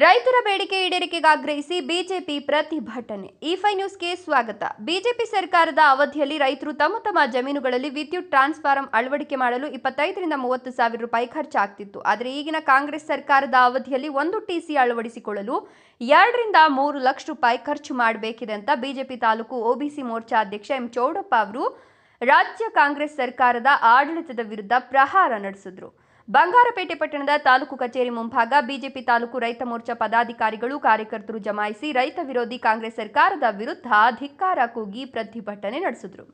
ರೈತರ ಬೇಡಿಕೆ ಈಡೇರಿಕೆಗೆ ಆಗ್ರಹಿಸಿ ಬಿಜೆಪಿ ಪ್ರತಿಭಟನೆ. E5 ನ್ಯೂಸ್ಗೆ ಸ್ವಾಗತ. ಬಿಜೆಪಿ ಸರ್ಕಾರದ ಅವಧಿಯಲ್ಲಿ ರೈತರು ತಮ್ಮ ಜಮೀನುಗಳಲ್ಲಿ ವಿದ್ಯುತ್ ಟ್ರಾನ್ಸ್ಫಾರ್ಮರ್ ಅಳವಡಿಕೆ ಮಾಡಲು 25 ರಿಂದ 30 ಸಾವಿರ ರೂಪಾಯಿ ಖರ್ಚಾಗ್ತಿತ್ತು. ಆದರೆ ಈಗಿನ ಕಾಂಗ್ರೆಸ್ ಸರ್ಕಾರದ ಅವಧಿಯಲ್ಲಿ 1 TC ಅಳವಡಿಸಿಕೊಳ್ಳಲು 2 ರಿಂದ 3 ಲಕ್ಷ ರೂಪಾಯಿ ಖರ್ಚು ಮಾಡಬೇಕಿದೆ ಅಂತ ಬಿಜೆಪಿ ತಾಲೂಕು ಒಬಿಸಿ ಮೋರ್ಚಾ ಅಧ್ಯಕ್ಷ ಎಂ ಚೌಡಪ್ಪ ಅವರು ರಾಜ್ಯ ಕಾಂಗ್ರೆಸ್ ಸರ್ಕಾರದ ಆಡಳಿತದ ವಿರುದ್ಧ ಪ್ರಹಾರ ನಡೆಸಿದರು. ಬಂಗಾರಪೇಟೆ ಪಟ್ಟಣದ ತಾಲೂಕು ಕಚೇರಿ ಮುಂಭಾಗ ಬಿಜೆಪಿ ತಾಲೂಕು ರೈತ ಮೋರ್ಚಾ ಪದಾಧಿಕಾರಿಗಳು ಕಾರ್ಯಕರ್ತರು ಜಮಾಯಿಸಿ ರೈತ ವಿರೋಧಿ ಕಾಂಗ್ರೆಸ್ ಸರ್ಕಾರದ ವಿರುದ್ಧ ಧಿಕ್ಕಾರ ಕೂಗಿ ಪ್ರತಿಭಟನೆ ನಡೆಸಿದರು.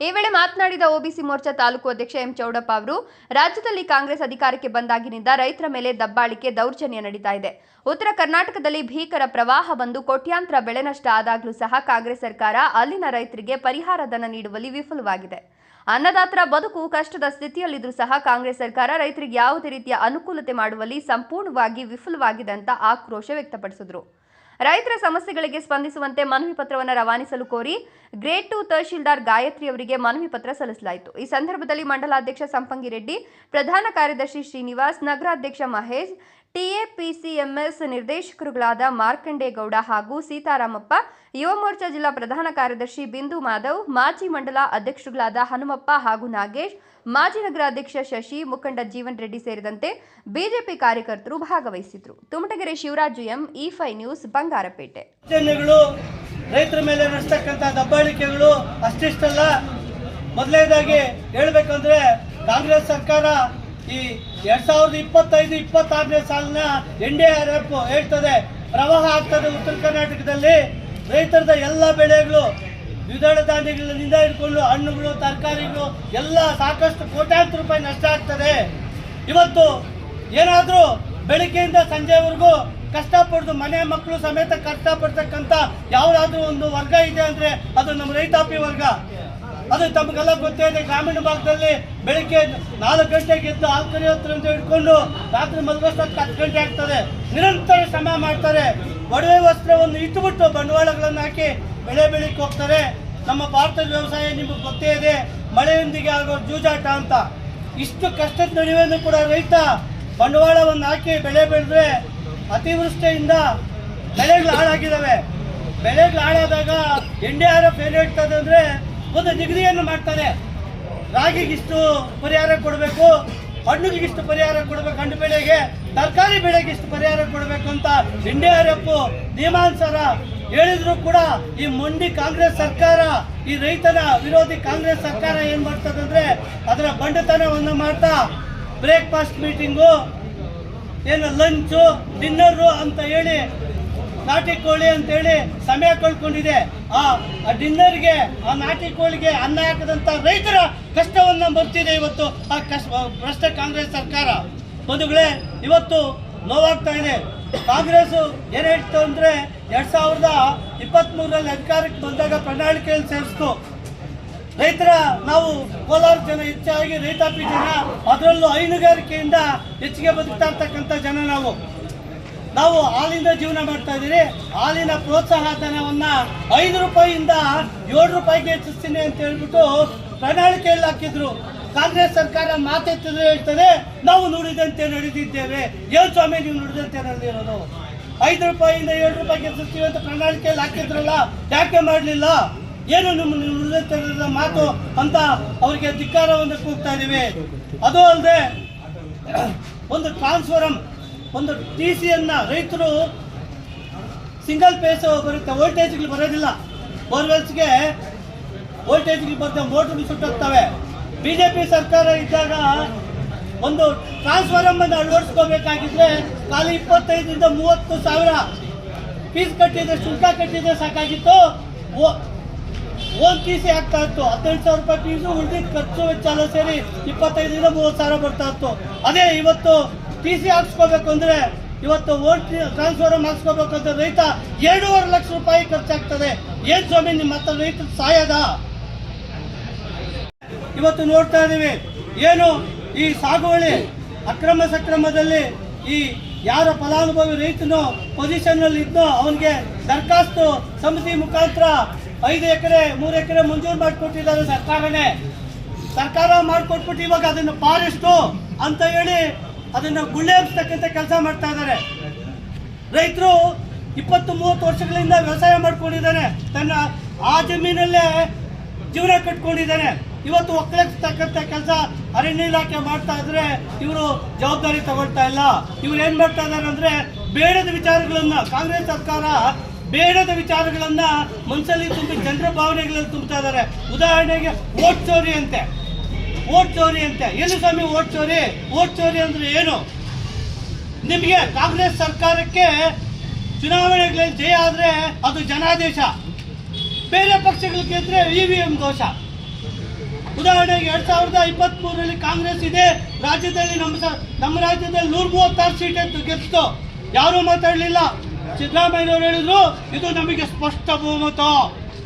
ಈ ವೇಳೆ ಮಾತನಾಡಿದ ಒಬಿಸಿ ಮೋರ್ಚಾ ತಾಲೂಕು ಅಧ್ಯಕ್ಷ ಎಂ ಚೌಡಪ್ಪ ಅವರು, ರಾಜ್ಯದಲ್ಲಿ ಕಾಂಗ್ರೆಸ್ ಅಧಿಕಾರಕ್ಕೆ ಬಂದಾಗಿನಿಂದ ರೈತರ ಮೇಲೆ ದಬ್ಬಾಳಿಕೆ, ದೌರ್ಜನ್ಯ ನಡೀತಾ ಇದೆ. ಉತ್ತರ ಕರ್ನಾಟಕದಲ್ಲಿ ಭೀಕರ ಪ್ರವಾಹ ಬಂದು ಕೋಟ್ಯಾಂತರ ಬೆಳೆ ನಷ್ಟ ಆದಾಗಲೂ ಸಹ ಕಾಂಗ್ರೆಸ್ ಸರ್ಕಾರ ಅಲ್ಲಿನ ರೈತರಿಗೆ ಪರಿಹಾರ ಧನ ನೀಡುವಲ್ಲಿ ವಿಫಲವಾಗಿದೆ. ಅನ್ನದಾತರ ಬದುಕು ಕಷ್ಟದ ಸ್ಥಿತಿಯಲ್ಲಿದ್ದರೂ ಸಹ ಕಾಂಗ್ರೆಸ್ ಸರ್ಕಾರ ರೈತರಿಗೆ ಯಾವುದೇ ರೀತಿಯ ಅನುಕೂಲತೆ ಮಾಡುವಲ್ಲಿ ಸಂಪೂರ್ಣವಾಗಿ ವಿಫಲವಾಗಿದೆ ಅಂತ ಆಕ್ರೋಶ ವ್ಯಕ್ತಪಡಿಸಿದರು. ರೈತರ ಸಮಸ್ಯೆಗಳಿಗೆ ಸ್ಪಂದಿಸುವಂತೆ ಮನವಿ ಪತ್ರವನ್ನು ರವಾನಿಸಲು ಕೋರಿ ಗ್ರೇಡ್ 2 ತಹಶೀಲ್ದಾರ್ ಗಾಯತ್ರಿ ಅವರಿಗೆ ಮನವಿ ಪತ್ರ ಸಲ್ಲಿಸಲಾಯಿತು. ಈ ಸಂದರ್ಭದಲ್ಲಿ ಮಂಡಲಾಧ್ಯಕ್ಷ ಸಂಪಂಗಿ ರೆಡ್ಡಿ, ಪ್ರಧಾನ ಕಾರ್ಯದರ್ಶಿ ಶ್ರೀನಿವಾಸ್, ನಗರಾಧ್ಯಕ್ಷ ಮಹೇಶ್, ಟಿಎಪಿಸಿಎಂಎಸ್ ನಿರ್ದೇಶಕರುಗಳಾದ ಮಾರ್ಕಂಡೇಗೌಡ ಹಾಗೂ ಸೀತಾರಾಮಪ್ಪ, ಯುವ ಮೋರ್ಚಾ ಜಿಲ್ಲಾ ಪ್ರಧಾನ ಕಾರ್ಯದರ್ಶಿ ಬಿಂದು ಮಾಧವ್, ಮಾಜಿ ಮಂಡಲ ಅಧ್ಯಕ್ಷರುಗಳಾದ ಹನುಮಪ್ಪ ಹಾಗೂ ನಾಗೇಶ್, ಮಾಜಿ ನಗರಾಧ್ಯಕ್ಷ ಶಶಿ, ಮುಖಂಡ ಜೀವನ್ ರೆಡ್ಡಿ ಸೇರಿದಂತೆ ಬಿಜೆಪಿ ಕಾರ್ಯಕರ್ತರು ಭಾಗವಹಿಸಿದ್ರು. Tumatagere Shivaraju M, E5 news, Bangarapete. ರೈತರ ಮೇಲೆ ನಡೆಸತಕ್ಕಂತ ದಬ್ಬಾಳಿಕೆಗಳು ಅಷ್ಟಿಷ್ಟಲ್ಲ. ಮೊದಲನೇದಾಗಿ ಹೇಳ್ಬೇಕಂದ್ರೆ ಕಾಂಗ್ರೆಸ್ ಸರ್ಕಾರ ಈ 2025-26ನೇ ಸಾಲಿನ NDRF ಹೇಳ್ತದೆ ಪ್ರವಾಹ ಆಗ್ತದೆ. ಉತ್ತರ ಕರ್ನಾಟಕದಲ್ಲಿ ರೈತರದ ಎಲ್ಲ ಬೆಳೆಗಳು, ದ್ವಿದಳ ಧಾನ್ಯಗಳಿಂದ ಹಿಡ್ಕೊಂಡು ಹಣ್ಣುಗಳು, ತರಕಾರಿಗಳು ಎಲ್ಲ ಸಾಕಷ್ಟು ಕೋಟ್ಯಾಂತರ ರೂಪಾಯಿ ನಷ್ಟ ಆಗ್ತದೆ. ಇವತ್ತು ಏನಾದರೂ ಬೆಳಗ್ಗೆಯಿಂದ ಸಂಜೆವರೆಗೂ ಕಷ್ಟಪಡ್ದು ಮನೆ ಮಕ್ಕಳು ಸಮೇತ ಕಷ್ಟಪಡ್ತಕ್ಕಂಥ ಯಾವುದಾದ್ರೂ ಒಂದು ವರ್ಗ ಇದೆ ಅಂದರೆ ಅದು ನಮ್ಮ ರೈತಾಪಿ ವರ್ಗ. ಅದು ತಮಗೆಲ್ಲ ಗೊತ್ತೇ ಇದೆ. ಗ್ರಾಮೀಣ ಭಾಗದಲ್ಲಿ ಬೆಳಿಗ್ಗೆ 4 ಗಂಟೆಗೆ ಎದ್ದು ಹಾಲು ಕರಿಯೋದ್ರಿಂದ ಹಿಡ್ಕೊಂಡು ರಾತ್ರಿ ಮಲಗೋಷ್ಟಕ್ಕೆ 10 ಗಂಟೆ ಆಗ್ತದೆ. ನಿರಂತರ ಶ್ರಮ ಮಾಡ್ತಾರೆ. ಒಡವೆ ವಸ್ತ್ರವನ್ನು ಇಟ್ಟುಬಿಟ್ಟು ಬಂಡವಾಳಗಳನ್ನು ಹಾಕಿ ಬೆಳೆ ಬೆಳಿಕ್ಕೆ ಹೋಗ್ತಾರೆ. ನಮ್ಮ ಭಾರತದ ವ್ಯವಸಾಯ ನಿಮಗೆ ಗೊತ್ತೇ ಇದೆ, ಮಳೆಯೊಂದಿಗೆ ಆಗೋ ಜೂಜಾಟ ಅಂತ. ಇಷ್ಟು ಕಷ್ಟದ ನಡುವೆಯೂ ಕೂಡ ರೈತ ಬಂಡವಾಳವನ್ನು ಹಾಕಿ ಬೆಳೆ ಬೆಳೆದ್ರೆ ಅತಿವೃಷ್ಟಿಯಿಂದ ಬೆಳೆಗಳು ಹಾಳಾಗಿದ್ದಾವೆ. ಬೆಳೆಗಳು ಹಾಳಾದಾಗ NDRF ಏನು ಹೇಳ್ತದೆ ಅಂದರೆ ಒಂದು ನಿಗದಿಯನ್ನು ಮಾಡ್ತಾರೆ. ರಾಗಿಗಿಷ್ಟು ಪರಿಹಾರ ಕೊಡಬೇಕು, ಹಣ್ಣುಗಿಷ್ಟು ಪರಿಹಾರ ಕೊಡಬೇಕು, ಹಣ್ಣು ಬೆಳೆಗೆ, ತರಕಾರಿ ಬೆಳೆಗೆ ಇಷ್ಟು ಪರಿಹಾರ ಕೊಡಬೇಕು ಅಂತ NDRF ನಿಯಮಾನುಸಾರ ಹೇಳಿದ್ರು ಕೂಡ ಈ ಮೊಂಡಿ ಕಾಂಗ್ರೆಸ್ ಸರ್ಕಾರ, ಈ ರೈತನ ವಿರೋಧಿ ಕಾಂಗ್ರೆಸ್ ಸರ್ಕಾರ ಏನ್ ಮಾಡ್ತದಂದ್ರೆ ಅದರ ಬಂಡತನವನ್ನು ಮಾಡ್ತಾ ಬ್ರೇಕ್ಫಾಸ್ಟ್ ಮೀಟಿಂಗು, ಏನು ಲಂಚು, ಡಿನ್ನರು ಅಂತ ಹೇಳಿ, ನಾಟಿ ಕೋಳಿ ಅಂತ ಹೇಳಿ ಸಮಯ ಕಳ್ಕೊಂಡಿದೆ. ಆ ಡಿನ್ನರ್ಗೆ, ಆ ನಾಟಿ ಕೋಳಿಗೆ ಅನ್ನ ಹಾಕದಂತ ರೈತರ ಕಷ್ಟವನ್ನ ಬರ್ತಿದೆ ಇವತ್ತು ಆ ಭ್ರಷ್ಟ ಕಾಂಗ್ರೆಸ್ ಸರ್ಕಾರ. ಬಂಧುಗಳೇ, ಇವತ್ತು ನೋವಾಗ್ತಾ ಇದೆ. ಕಾಂಗ್ರೆಸ್ ಏನ್ ಹೇಳ್ತು ಅಂದ್ರೆ 2023ರಲ್ಲಿ ಅಧಿಕಾರಕ್ಕೆ ಬಂದಾಗ ಪ್ರಣಾಳಿಕೆಯಲ್ಲಿ ಸೇರಿಸ್ತು. ರೈತರ, ನಾವು ಕೋಲಾರ ಜನ ಹೆಚ್ಚಾಗಿ ರೈತಾಪಿ ಜನ, ಅದರಲ್ಲೂ ಹೈನುಗಾರಿಕೆಯಿಂದ ಹೆಚ್ಚಿಗೆ ಬದುಕ್ತಾ ಇರ್ತಕ್ಕಂಥ ಜನ ನಾವು ಹಾಲಿಂದ ಜೀವನ ಮಾಡ್ತಾ ಇದ್ದೀರಿ. ಹಾಲಿನ ಪ್ರೋತ್ಸಾಹ ಧನವನ್ನ 5 ರೂಪಾಯಿಯಿಂದ 7 ರೂಪಾಯಿಗೆ ಹೆಚ್ಚಿಸ್ತೀನಿ ಅಂತ ಹೇಳ್ಬಿಟ್ಟು ಪ್ರಣಾಳಿಕೆಯಲ್ಲಿ ಹಾಕಿದ್ರು. ಕಾಂಗ್ರೆಸ್ ಸರ್ಕಾರ ಮಾತೆತ್ತಿದ್ರೆ ಹೇಳ್ತದೆ ನಾವು ನುಡಿದಂತೆ ನಡೆದಿದ್ದೇವೆ. ಏನು ಸ್ವಾಮಿ ನೀವು ನುಡಿದಂತೆ ನಡೆದಿರೋದು? 5 ರೂಪಾಯಿಯಿಂದ 7 ರೂಪಾಯಿಗೆ ಹೆಚ್ಚಿಸ್ತೀವಿ ಅಂತ ಪ್ರಣಾಳಿಕೆಯಲ್ಲಿ ಹಾಕಿದ್ರಲ್ಲ, ಯಾಕೆ ಮಾಡಲಿಲ್ಲ? ಏನು ನಿಮ್ಮ ನುಡಿದಂತೆ ಮಾತು ಅಂತ ಅವರಿಗೆ ಧಿಕ್ಕಾರವನ್ನು ಕೂಗ್ತಾ ಇದೀವಿ. ಅದು ಅಲ್ಲದೆ ಒಂದು ಟ್ರಾನ್ಸ್ಫಾರ್ಮರ್, ಒಂದು TCಯನ್ನ ರೈತರು ಸಿಂಗಲ್ ಫೇಸ್ ಬರುತ್ತೆ, ವೋಲ್ಟೇಜ್ಗಳು ಬರೋದಿಲ್ಲ. ಬೋರ್ವೆಲ್ಸ್ಗೆ ವೋಲ್ಟೇಜ್ಗಳು ಬರುತ್ತೆ, ಮೋಟರ್ಗಳು ಸುಟ್ಟೋಗ್ತವೆ. ಬಿಜೆಪಿ ಸರ್ಕಾರ ಇದ್ದಾಗ ಒಂದು ಟ್ರಾನ್ಸ್ಫಾರ್ಮರ್ ಅಳವಡಿಸ್ಕೋಬೇಕಾಗಿದ್ರೆ ಖಾಲಿ 25 ರಿಂದ 30 ಸಾವಿರ ಫೀಸ್ ಕಟ್ಟಿದ್ರೆ, ಶುಲ್ಕ ಕಟ್ಟಿದ್ರೆ ಸಾಕಾಗಿತ್ತು. ಓನ್ TC ಆಗ್ತಾ ಇತ್ತು. 18 ಸಾವಿರ ರೂಪಾಯಿ ಫೀಸು, ಉಳಿದಿದ್ದ ಖರ್ಚು ವೆಚ್ಚ ಎಲ್ಲ ಸೇರಿ 25 ರಿಂದ 30 ಸಾವಿರ ಬರ್ತಾ ಇತ್ತು. ಅದೇ ಇವತ್ತು TC ಹಾಕ್ಸ್ಕೋಬೇಕು ಅಂದ್ರೆ, ಇವತ್ತು ಓನ್ ಟ್ರಾನ್ಸ್ಫಾರ್ಮರ್ ಹಾಕ್ಸ್ಕೋಬೇಕು ಅಂದ್ರೆ ರೈತ 2.5 ಲಕ್ಷ ರೂಪಾಯಿ ಖರ್ಚಾಗ್ತದೆ. ಏನ್ ಸ್ವಾಮಿ ನಿಮ್ಮ ಹತ್ರ ರೈತರ ಸಾಯದ? ಇವತ್ತು ನೋಡ್ತಾ ಇದೀವಿ ಏನು ಈ ಸಾಗುವಳಿ ಅಕ್ರಮ ಸಕ್ರಮದಲ್ಲಿ ಈ ಯಾರ ಫಲಾನುಭವಿ ರೈತನು ಪೊಸಿಷನ್ ಅಲ್ಲಿ ಇದ್ದೋ ಅವನಿಗೆ ದರಖಾಸ್ತು ಸಮಿತಿ ಮುಖಾಂತರ 5 ಎಕರೆ 3 ಎಕರೆ ಮಂಜೂರು ಮಾಡಿಕೊಟ್ಟಿದ್ದಾರೆ ಸರ್ಕಾರ ಮಾಡಿಕೊಟ್ಬಿಟ್ಟು ಇವಾಗ ಅದನ್ನು ಫಾರೆಸ್ಟು ಅಂತ ಹೇಳಿ ಅದನ್ನು ಗುಳ್ಳೆ ಹಬ್ಸ್ತಕ್ಕಂಥ ಕೆಲಸ ಮಾಡ್ತಾ ಇದ್ದಾರೆ. ರೈತರು 20-30 ವರ್ಷಗಳಿಂದ ವ್ಯವಸಾಯ ಮಾಡ್ಕೊಂಡಿದ್ದಾನೆ, ತನ್ನ ಆ ಜಮೀನಲ್ಲೇ ಜೀವನ ಕಟ್ಕೊಂಡಿದ್ದಾನೆ. ಇವತ್ತು ಒಕ್ಕಲಿಸ್ತಕ್ಕಂಥ ಕೆಲಸ ಅರಣ್ಯ ಇಲಾಖೆ ಮಾಡ್ತಾ ಇದ್ರೆ ಇವರು ಜವಾಬ್ದಾರಿ ತಗೊಳ್ತಾ ಇಲ್ಲ. ಇವ್ರು ಏನ್ ಮಾಡ್ತಾ ಇದಾರೆ ಅಂದ್ರೆ ಬೇಡದ ವಿಚಾರಗಳನ್ನ, ಕಾಂಗ್ರೆಸ್ ಸರ್ಕಾರ ಬೇಡದ ವಿಚಾರಗಳನ್ನ ಮನಸ್ಸಲ್ಲಿ ತುಂಬಿ ಜನರ ಭಾವನೆಗಳಲ್ಲಿ ತುಂಬ್ತಾ ಇದ್ದಾರೆ. ಉದಾಹರಣೆಗೆ ವೋಟ್ ಚೋರಿ ಅಂತೆ, ವೋಟ್ ಚೋರಿ ಅಂತೆ. ಏನು ಸ್ವಾಮಿ ವೋಟ್ ಚೋರಿ? ವೋಟ್ ಚೋರಿ ಅಂದ್ರೆ ಏನು? ನಿಮಗೆ ಕಾಂಗ್ರೆಸ್ ಸರ್ಕಾರಕ್ಕೆ ಚುನಾವಣೆಗಳಲ್ಲಿ ಜಯ ಆದ್ರೆ ಅದು ಜನಾದೇಶ, ಬೇರೆ ಪಕ್ಷಗಳು ಗೆದ್ರೆ EVM ದೋಷ. ಉದಾಹರಣೆಗೆ 2023ರಲ್ಲಿ ಕಾಂಗ್ರೆಸ್ ಇದೆ ರಾಜ್ಯದಲ್ಲಿ, ನಮ್ಮ ರಾಜ್ಯದಲ್ಲಿ 136 ಸೀಟ್ ಗೆದ್ದು ಯಾರೂ ಮಾತಾಡಲಿಲ್ಲ. ಸಿದ್ದರಾಮಯ್ಯನವರು ಹೇಳಿದ್ರು ಇದು ನಮಗೆ ಸ್ಪಷ್ಟ ಬಹುಮತ,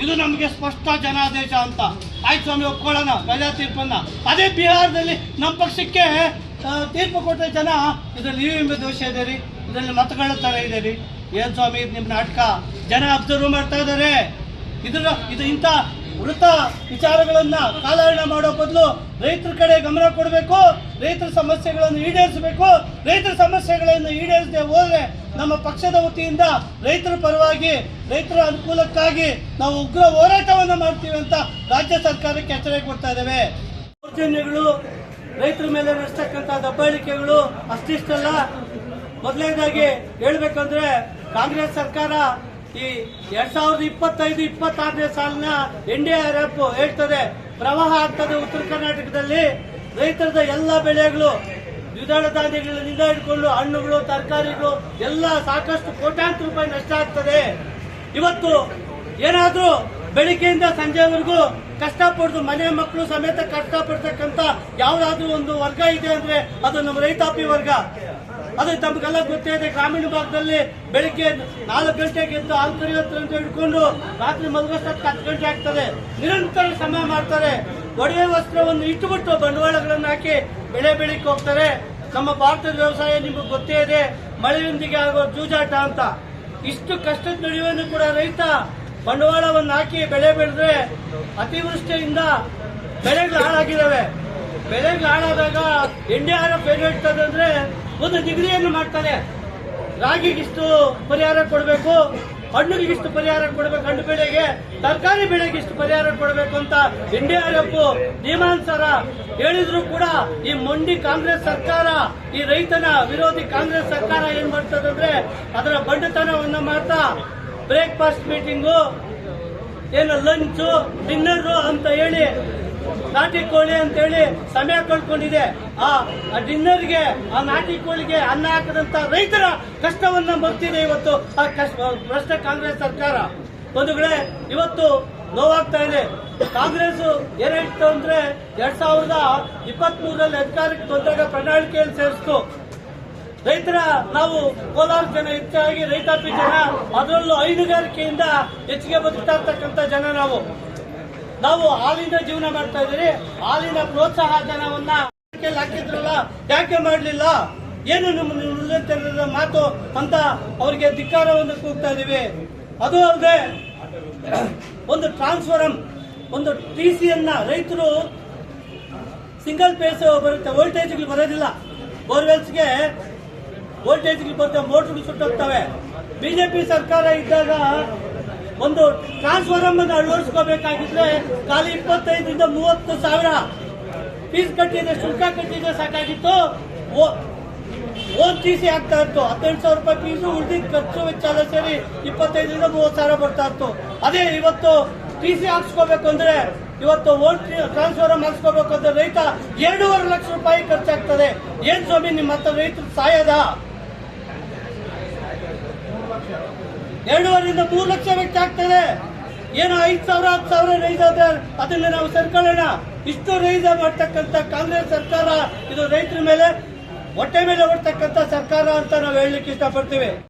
ಇದು ನಮಗೆ ಸ್ಪಷ್ಟ ಜನಾದೇಶ ಅಂತ. ಆಯ್ತು ಸ್ವಾಮಿ, ಒಪ್ಕೊಳ್ಳೋಣ ಪ್ರಜಾ ತೀರ್ಪನ್ನ. ಅದೇ ಬಿಹಾರದಲ್ಲಿ ನಮ್ಮ ಪಕ್ಷಕ್ಕೆ ತೀರ್ಪು ಕೊಟ್ಟ ಜನ ಇದರಲ್ಲಿ EVM ದೋಷ ಇದೆ ರೀ, ಇದರಲ್ಲಿ ಮತಗಳ ತರ ಇದೆ ರೀ. ಏನ್ ಸ್ವಾಮಿ ಇದು ನಿಮ್ಮ ನಾಟಕ? ಜನ ಅಬ್ಸರ್ವ್ ಮಾಡ್ತಾ ಇದ್ದಾರೆ. ಇದು ಇಂಥ ವೃತ್ತ ವಿಚಾರಗಳನ್ನ ಕಾಲಹರಣ ಮಾಡೋ ಬದಲು ರೈತರ ಕಡೆ ಗಮನ ಕೊಡಬೇಕು, ರೈತರ ಸಮಸ್ಯೆಗಳನ್ನು ಈಡೇರಿಸಬೇಕು. ರೈತರ ಸಮಸ್ಯೆಗಳನ್ನು ಈಡೇರಿಸದೆ ಹೋದ್ರೆ ನಮ್ಮ ಪಕ್ಷದ ವತಿಯಿಂದ ರೈತರ ಪರವಾಗಿ, ರೈತರ ಅನುಕೂಲಕ್ಕಾಗಿ ನಾವು ಉಗ್ರ ಹೋರಾಟವನ್ನು ಮಾಡ್ತೀವಿ ಅಂತ ರಾಜ್ಯ ಸರ್ಕಾರಕ್ಕೆ ಎಚ್ಚರಿಕೆ ಕೊಡ್ತಾ ಇದ್ದೇವೆ. ದೌರ್ಜನ್ಯಗಳು, ರೈತರ ಮೇಲೆ ನಡೆಸ್ತಕ್ಕಂಥ ದಬ್ಬಾಳಿಕೆಗಳು ಅಷ್ಟಿಷ್ಟಲ್ಲ. ಮೊದಲನೇದಾಗಿ ಹೇಳ್ಬೇಕಂದ್ರೆ ಕಾಂಗ್ರೆಸ್ ಸರ್ಕಾರ ಈ 2025-26ನೇ ಸಾಲಿನ NDRF ಹೇಳ್ತದೆ ಪ್ರವಾಹ ಆಗ್ತದೆ ಉತ್ತರ ಕರ್ನಾಟಕದಲ್ಲಿ. ರೈತರದ ಎಲ್ಲ ಬೆಳೆಗಳು, ದ್ವಿದಳ ಧಾನ್ಯಗಳಿಂದ ಹಿಡ್ಕೊಂಡು ಹಣ್ಣುಗಳು, ತರಕಾರಿಗಳು ಎಲ್ಲ ಸಾಕಷ್ಟು ಕೋಟ್ಯಾಂತರ ರೂಪಾಯಿ ನಷ್ಟ ಆಗ್ತದೆ. ಇವತ್ತು ಏನಾದ್ರೂ ಬೆಳಿಗ್ಗೆಯಿಂದ ಸಂಜೆವರೆಗೂ ಕಷ್ಟಪಡ್ದು ಮನೆ ಮಕ್ಕಳು ಸಮೇತ ಕಷ್ಟಪಡ್ತಕ್ಕಂಥ ಯಾವ್ದಾದ್ರೂ ಒಂದು ವರ್ಗ ಇದೆ ಅಂದ್ರೆ ಅದು ನಮ್ಮ ರೈತಾಪಿ ವರ್ಗ. ಅದು ತಮಗೆಲ್ಲ ಗೊತ್ತೇ ಇದೆ. ಗ್ರಾಮೀಣ ಭಾಗದಲ್ಲಿ ಬೆಳಿಗ್ಗೆ 4 ಗಂಟೆಗೆ ಎದ್ದು ಹಾಲು ಕರಿಯೋತ್ರ ಅಂತ ಹಿಡ್ಕೊಂಡು ರಾತ್ರಿ ಮಲಗೋಷ್ಟಕ್ಕೆ 10 ಗಂಟೆ ಆಗ್ತದೆ. ನಿರಂತರ ಶ್ರಮ ಮಾಡ್ತಾರೆ. ಒಡವೆ ವಸ್ತ್ರವನ್ನು ಇಟ್ಟುಬಿಟ್ಟು ಬಂಡವಾಳಗಳನ್ನು ಹಾಕಿ ಬೆಳೆ ಬೆಳಿಕ್ ಹೋಗ್ತಾರೆ. ನಮ್ಮ ಭಾರತದ ವ್ಯವಸಾಯ ನಿಮಗೆ ಗೊತ್ತೇ ಇದೆ, ಮಳೆಯೊಂದಿಗೆ ಆಗೋ ಜೂಜಾಟ ಅಂತ. ಇಷ್ಟು ಕಷ್ಟದ ನಡುವೆಯೂ ಕೂಡ ರೈತ ಬಂಡವಾಳವನ್ನು ಹಾಕಿ ಬೆಳೆ ಬೆಳೆದ್ರೆ ಅತಿವೃಷ್ಟಿಯಿಂದ ಬೆಳೆಗಳು ಹಾಳಾಗಿದ್ದಾವೆ. ಬೆಳೆಗಳು ಹಾಳಾದಾಗ NDRF ಏನ್ ಹೇಳ್ತದೆ ಅಂದ್ರೆ ಒಂದು ನಿಗದಿಯನ್ನು ಮಾಡ್ತಾರೆ. ರಾಗಿಗಿಷ್ಟು ಪರಿಹಾರ ಕೊಡಬೇಕು, ಹಣ್ಣುಗಿಷ್ಟು ಪರಿಹಾರ ಕೊಡಬೇಕು, ಹಣ್ಣು ಬೆಳೆಗೆ, ತರಕಾರಿ ಬೆಳೆಗೆ ಇಷ್ಟು ಪರಿಹಾರ ಕೊಡಬೇಕು ಅಂತ NDRF ನಿಯಮಾನುಸಾರ ಹೇಳಿದ್ರು ಕೂಡ ಈ ಮೊಂಡಿ ಕಾಂಗ್ರೆಸ್ ಸರ್ಕಾರ, ಈ ರೈತನ ವಿರೋಧಿ ಕಾಂಗ್ರೆಸ್ ಸರ್ಕಾರ ಏನ್ ಮಾಡ್ತದಂದ್ರೆ ಅದರ ಬಂಡತನವನ್ನ ಮಾಡ್ತಾ ಬ್ರೇಕ್ಫಾಸ್ಟ್ ಮೀಟಿಂಗು, ಏನು ಲಂಚು, ಡಿನ್ನರ್ ಅಂತ ಹೇಳಿ ನಾಟಿ ಕೋಳಿ ಅಂತ ಹೇಳಿ ಸಮಯ ಕಳ್ಕೊಂಡಿದೆ. ಆ ಡಿನ್ನರ್ಗೆ, ಆ ನಾಟಿ ಕೋಳಿಗೆ ಅನ್ನ ಹಾಕದಂತ ರೈತರ ಕಷ್ಟವನ್ನ ಮರ್ತಿದೆ ಇವತ್ತು ಆ ಭ್ರಷ್ಟ ಕಾಂಗ್ರೆಸ್ ಸರ್ಕಾರ. ಬಂಧುಗಳೇ, ಇವತ್ತು ನೋವಾಗ್ತಾ ಇದೆ. ಕಾಂಗ್ರೆಸ್ ಏನ್ ಹೇಳ್ತು ಅಂದ್ರೆ 2023ರಲ್ಲಿ ಅಧಿಕಾರಕ್ಕೆ ಬಂದಾಗ ಪ್ರಣಾಳಿಕೆಯಲ್ಲಿ ಸೇರಿಸ್ತು. ರೈತರ, ನಾವು ಕೋಲಾರ ಜನ ಹೆಚ್ಚಾಗಿ ರೈತಾಪಿ ಜನ, ಅದರಲ್ಲೂ ಹೈನುಗಾರಿಕೆಯಿಂದ ಹೆಚ್ಚಿಗೆ ಬದುಕ್ತಾ ಇರ್ತಕ್ಕಂಥ ಜನ ನಾವು ಹಾಲಿನ ಜೀವನ ಮಾಡ್ತಾ ಇದ್ದೀರಿ. ಹಾಲಿನ ಪ್ರೋತ್ಸಾಹ ಧನವನ್ನ ಹಾಕಿದ್ರಲ್ಲ, ಯಾಕೆ ಮಾಡಲಿಲ್ಲ? ಏನು ನಿಮ್ಮ ಮಾತು ಅಂತ ಅವರಿಗೆ ಧಿಕ್ಕಾರವನ್ನು ಕೂಗ್ತಾ ಇದೀವಿ. ಅದು ಅಲ್ಲದೆ ಒಂದು ಟ್ರಾನ್ಸ್ಫಾರಂ, ಒಂದು TCಯನ್ನ ರೈತರು ಸಿಂಗಲ್ ಫೇಸ್ ಬರುತ್ತೆ, ವೋಲ್ಟೇಜ್ಗಳು ಬರೋದಿಲ್ಲ. ಬೋರ್ವೆಲ್ಸ್ಗೆ ವೋಲ್ಟೇಜ್ಗಳು ಬರುತ್ತೆ, ಮೋಟರ್ಗಳು ಸುಟ್ಟೋಗ್ತವೆ. ಬಿಜೆಪಿ ಸರ್ಕಾರ ಇದ್ದಾಗ ಒಂದು ಟ್ರಾನ್ಸ್ಫಾರಂ ಅನ್ನು ಅಳವಡಿಸ್ಕೋಬೇಕಾಗಿದ್ರೆ ಖಾಲಿ 25,000-30 ಸಾವಿರ ಫೀಸ್ ಕಟ್ಟಿದ್ರೆ, ಶುಲ್ಕ ಕಟ್ಟಿದ್ರೆ ಸಾಕಾಗಿತ್ತು. TC ಆಗ್ತಾ ಇತ್ತು. 18,000 ರೂಪಾಯಿ ಫೀಸು, ಉಳಿದಿದ್ದ ಖರ್ಚು ವೆಚ್ಚ ಎಲ್ಲ ಸೇರಿ 25,000-30 ಸಾವಿರ ಬರ್ತಾ ಇತ್ತು. ಅದೇ ಇವತ್ತು TC ಹಾಕ್ಸ್ಕೋಬೇಕು ಅಂದ್ರೆ, ಇವತ್ತು ಟ್ರಾನ್ಸ್ಫಾರಂ ಹಾಕ್ಸ್ಕೋಬೇಕು ಅಂದ್ರೆ ರೈತ 2.5 ಲಕ್ಷ ರೂಪಾಯಿ ಖರ್ಚಾಗ್ತದೆ. ಏನ್ ಸ್ವಾಮಿ ನಿಮ್ಮ ಹತ್ರ ರೈತರು ಸಾಯದ? 2.5-3 ಲಕ್ಷ ವೆಚ್ಚ ಆಗ್ತದೆ. ಏನೋ 5,000-10,000 ರೈಸ್ ಆದ್ರೆ ಅದನ್ನ ನಾವು ಸರ್ಕೊಳ್ಳೋಣ. ಇಷ್ಟು ರೈಸ್ ಮಾಡ್ತಕ್ಕಂಥ ಕಾಂಗ್ರೆಸ್ ಸರ್ಕಾರ ಇದು ರೈತರ ಮೇಲೆ ಹೊಟ್ಟೆ ಮೇಲೆ ಹೊಡ್ತಕ್ಕಂಥ ಸರ್ಕಾರ ಅಂತ ನಾವು ಹೇಳಲಿಕ್ಕೆ ಇಷ್ಟಪಡ್ತೀವಿ.